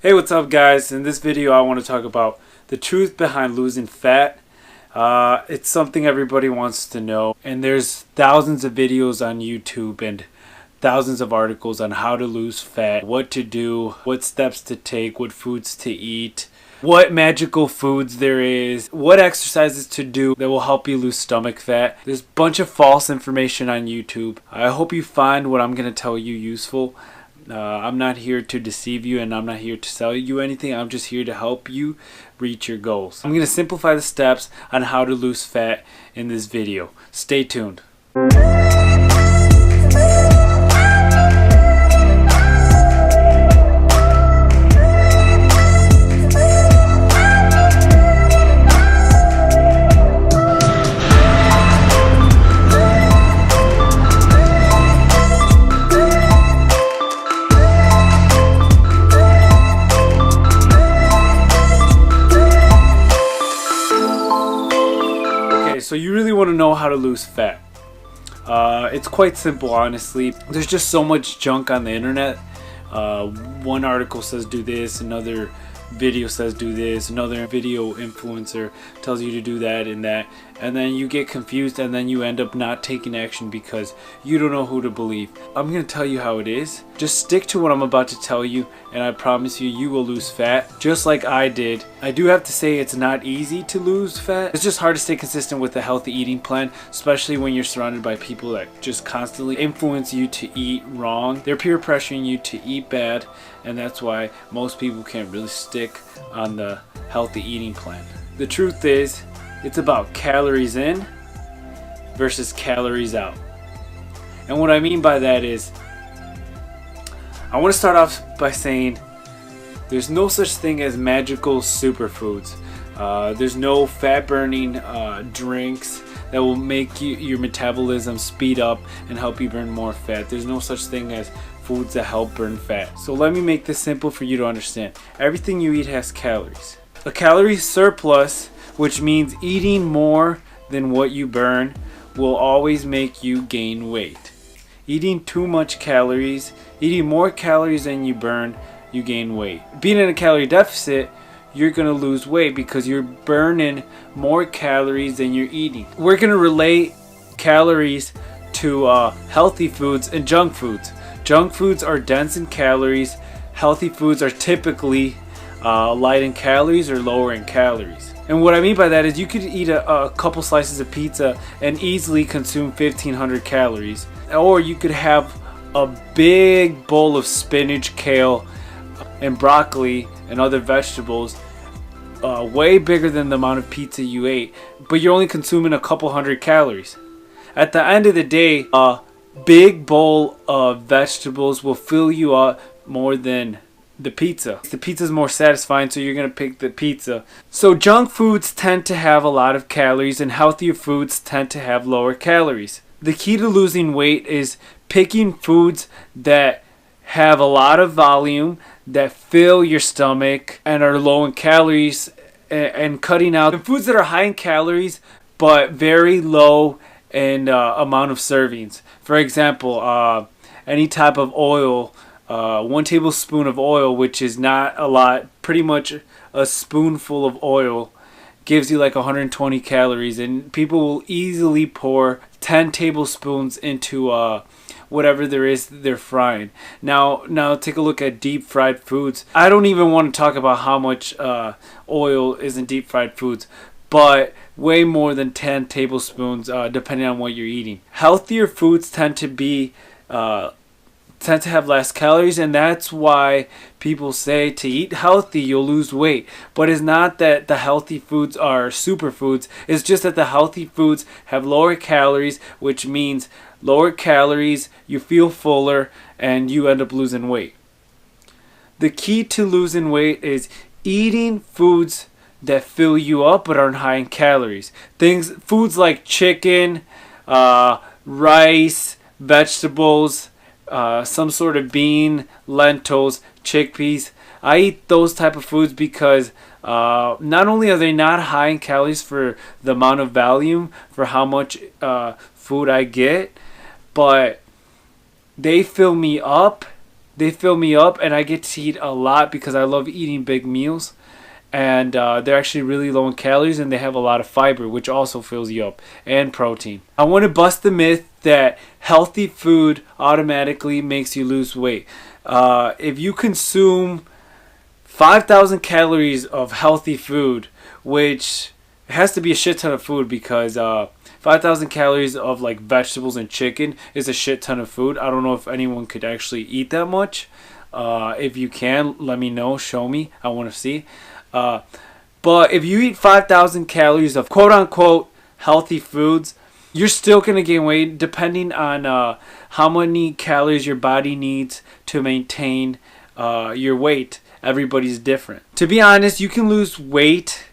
Hey, what's up guys? In this video I want to talk about the truth behind losing fat. It's something everybody wants to know, and there's thousands of videos on YouTube and thousands of articles on how to lose fat, what to do, what steps to take, what foods to eat, what magical foods there is, what exercises to do that will help you lose stomach fat. There's a bunch of false information on YouTube. I hope you find what I'm going to tell you useful. I'm not here to deceive you, and I'm not here to sell you anything. I'm just here to help you reach your goals. I'm going to simplify the steps on how to lose fat in this video. Stay tuned. So you really want to know how to lose fat. It's quite simple, honestly. There's just so much junk on the internet. One article says do this, another video says do this, another video influencer tells you to do that and that, and then you get confused, and then you end up not taking action because you don't know who to believe. I'm going to tell you how it is. Just stick to what I'm about to tell you, and I promise you, you will lose fat just like I did. I do have to say it's not easy to lose fat. It's just hard to stay consistent with a healthy eating plan, especially when you're surrounded by people that just constantly influence you to eat wrong. They're peer pressuring you to eat bad, and that's why most people can't really stick on the healthy eating plan. The truth is, it's about calories in versus calories out. And what I mean by that is, I want to start off by saying there's no such thing as magical superfoods. There's no fat burning drinks that will make your metabolism speed up and help you burn more fat. There's no such thing as foods that help burn fat. So let me make this simple for you to understand. Everything you eat has calories. A calorie surplus, which means eating more than what you burn, will always make you gain weight. Eating too much calories, eating more calories than you burn, you gain weight. Being in a calorie deficit, you're going to lose weight because you're burning more calories than you're eating. We're going to relate calories to healthy foods and junk foods. Junk foods are dense in calories. Healthy foods are typically light in calories or lower in calories. And what I mean by that is you could eat a couple slices of pizza and easily consume 1,500 calories. Or you could have a big bowl of spinach, kale, and broccoli and other vegetables, way bigger than the amount of pizza you ate, but you're only consuming a couple hundred calories. At the end of the day, a big bowl of vegetables will fill you up more than the pizza. The pizza is more satisfying, so you're going to pick the pizza. So junk foods tend to have a lot of calories, and healthier foods tend to have lower calories. The key to losing weight is picking foods that have a lot of volume, that fill your stomach and are low in calories, and cutting out the foods that are high in calories but very low in amount of servings. For example, any type of oil, 1 tablespoon of oil, which is not a lot, pretty much a spoonful of oil gives you like 120 calories, and people will easily pour 10 tablespoons into whatever there is they're frying. Now take a look at deep fried foods. I don't even want to talk about how much oil is in deep fried foods, but way more than 10 tablespoons depending on what you're eating. Healthier foods tend to have less calories, and that's why people say to eat healthy you'll lose weight. But it's not that the healthy foods are superfoods. It's just that the healthy foods have lower calories, which means lower calories, you feel fuller, and you end up losing weight. The key to losing weight is eating foods that fill you up but aren't high in calories. Foods like chicken, rice, vegetables, some sort of bean, lentils, chickpeas. I eat those type of foods because not only are they not high in calories for the amount of volume for how much food I get, but they fill me up They fill me up, and I get to eat a lot because I love eating big meals. And they're actually really low in calories, and they have a lot of fiber, which also fills you up, and protein. I want to bust the myth that healthy food automatically makes you lose weight. If you consume 5,000 calories of healthy food, which has to be a shit ton of food, because 5,000 calories of like vegetables and chicken is a shit ton of food. I don't know if anyone could actually eat that much. If you can, let me know, show me, I want to see. But if you eat 5,000 calories of quote-unquote healthy foods, you're still going to gain weight depending on how many calories your body needs to maintain your weight. Everybody's different. To be honest, you can lose weight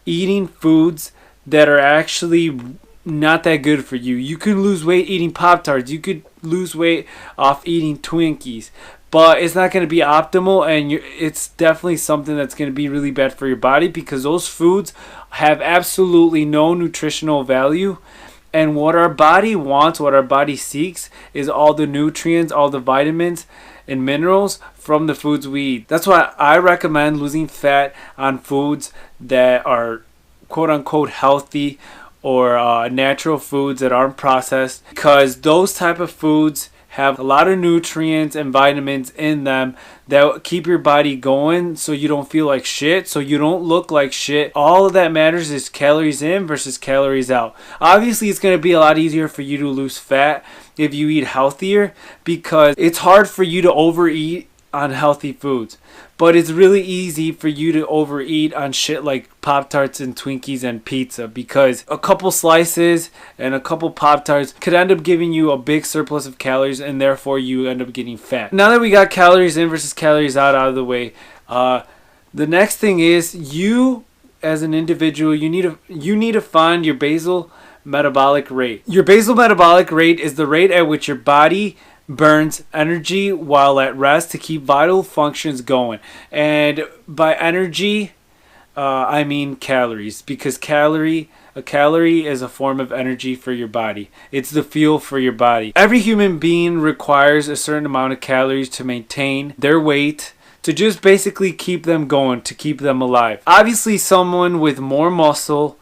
eating foods that are actually not that good for you. You can lose weight eating Pop-Tarts. You could lose weight off eating Twinkies. But it's not going to be optimal, and it's definitely something that's going to be really bad for your body, because those foods have absolutely no nutritional value. And what our body wants, what our body seeks, is all the nutrients, all the vitamins and minerals from the foods we eat. That's why I recommend losing fat on foods that are quote-unquote healthy, or natural foods that aren't processed, because those type of foods have a lot of nutrients and vitamins in them that keep your body going, so you don't feel like shit, so you don't look like shit. All of that matters is calories in versus calories out. Obviously, it's going to be a lot easier for you to lose fat if you eat healthier, because it's hard for you to overeat on healthy foods. But it's really easy for you to overeat on shit like Pop-Tarts and Twinkies and pizza, because a couple slices and a couple Pop-Tarts could end up giving you a big surplus of calories, and therefore you end up getting fat. Now that we got calories in versus calories out of the way, the next thing is, you as an individual, you need to find your basal metabolic rate. Your basal metabolic rate is the rate at which your body burns energy while at rest to keep vital functions going. And by energy, I mean calories, because a calorie is a form of energy for your body. It's the fuel for your body. Every human being requires a certain amount of calories to maintain their weight, to just basically keep them going, to keep them alive. Obviously, someone with more muscle,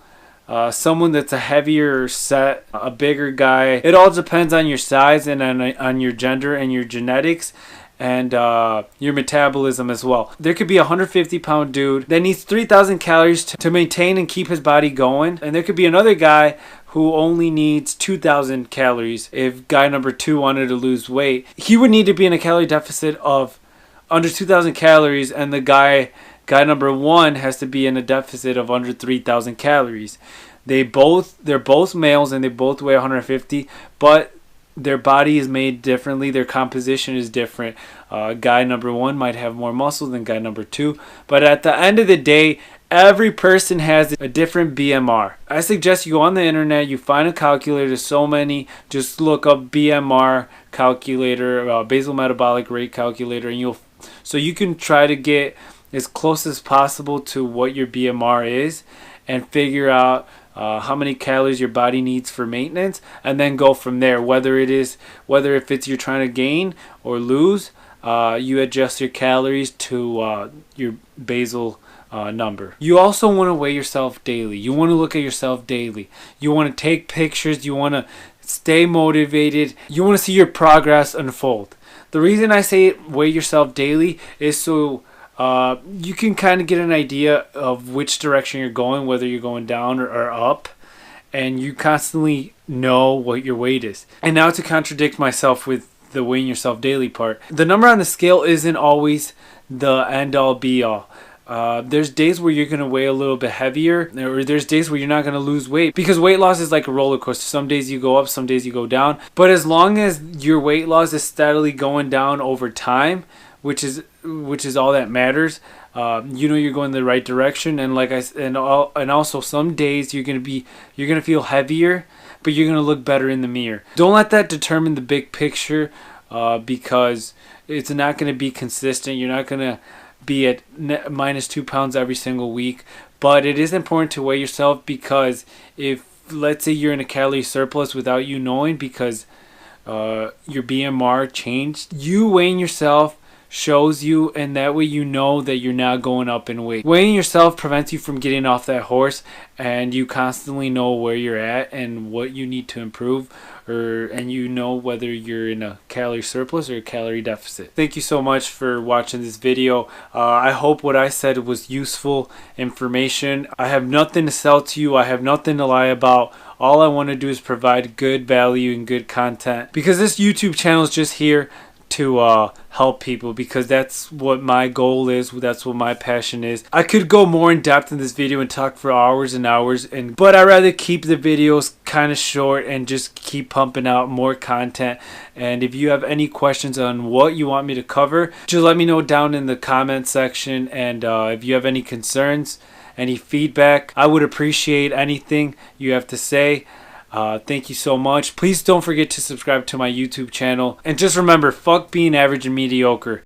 someone that's a heavier set, a bigger guy. It all depends on your size and on your gender and your genetics and your metabolism as well. There could be a 150-pound dude that needs 3,000 calories to maintain and keep his body going. And there could be another guy who only needs 2,000 calories. If guy number 2 wanted to lose weight, he would need to be in a calorie deficit of under 2,000 calories, and the guy number 1 has to be in a deficit of under 3,000 calories. They're both males, and they both weigh 150, but their body is made differently. Their composition is different. Guy number 1 might have more muscle than guy number 2, but at the end of the day, every person has a different BMR. I suggest you go on the internet, you find a calculator. There's so many. Just look up BMR calculator, basal metabolic rate calculator, and so you can try to get as close as possible to what your BMR is, and figure out how many calories your body needs for maintenance, and then go from there. Whether if it's you're trying to gain or lose, you adjust your calories to your basal number. You also want to weigh yourself daily. You want to look at yourself daily. You want to take pictures. You want to stay motivated. You want to see your progress unfold. The reason I say weigh yourself daily is so you can kind of get an idea of which direction you're going, whether you're going down or up, and you constantly know what your weight is. And now, to contradict myself with the weighing yourself daily part, the number on the scale isn't always the end all be all. There's days where you're going to weigh a little bit heavier, or there's days where you're not going to lose weight, because weight loss is like a roller coaster. Some days you go up, some days you go down. But as long as your weight loss is steadily going down over time, which is all that matters, you're going the right direction. And also some days you're gonna feel heavier, but you're gonna look better in the mirror. Don't let that determine the big picture, because it's not gonna be consistent. You're not gonna be at minus 2 pounds every single week. But it is important to weigh yourself, because if, let's say, you're in a calorie surplus without you knowing, because your BMR changed, you weighing yourself shows you, and that way you know that you're not going up in weight. Weighing yourself prevents you from getting off that horse, and you constantly know where you're at and what you need to improve, and you know whether you're in a calorie surplus or a calorie deficit. Thank you so much for watching this video. I hope what I said was useful information. I have nothing to sell to you. I have nothing to lie about. All I want to do is provide good value and good content, because this YouTube channel is just here to help people, because that's what my goal is, that's what my passion is. I could go more in depth in this video and talk for hours and hours, but I'd rather keep the videos kind of short and just keep pumping out more content. And if you have any questions on what you want me to cover, just let me know down in the comment section. And if you have any concerns, any feedback, I would appreciate anything you have to say. Thank you so much. Please don't forget to subscribe to my YouTube channel. And just remember, fuck being average and mediocre.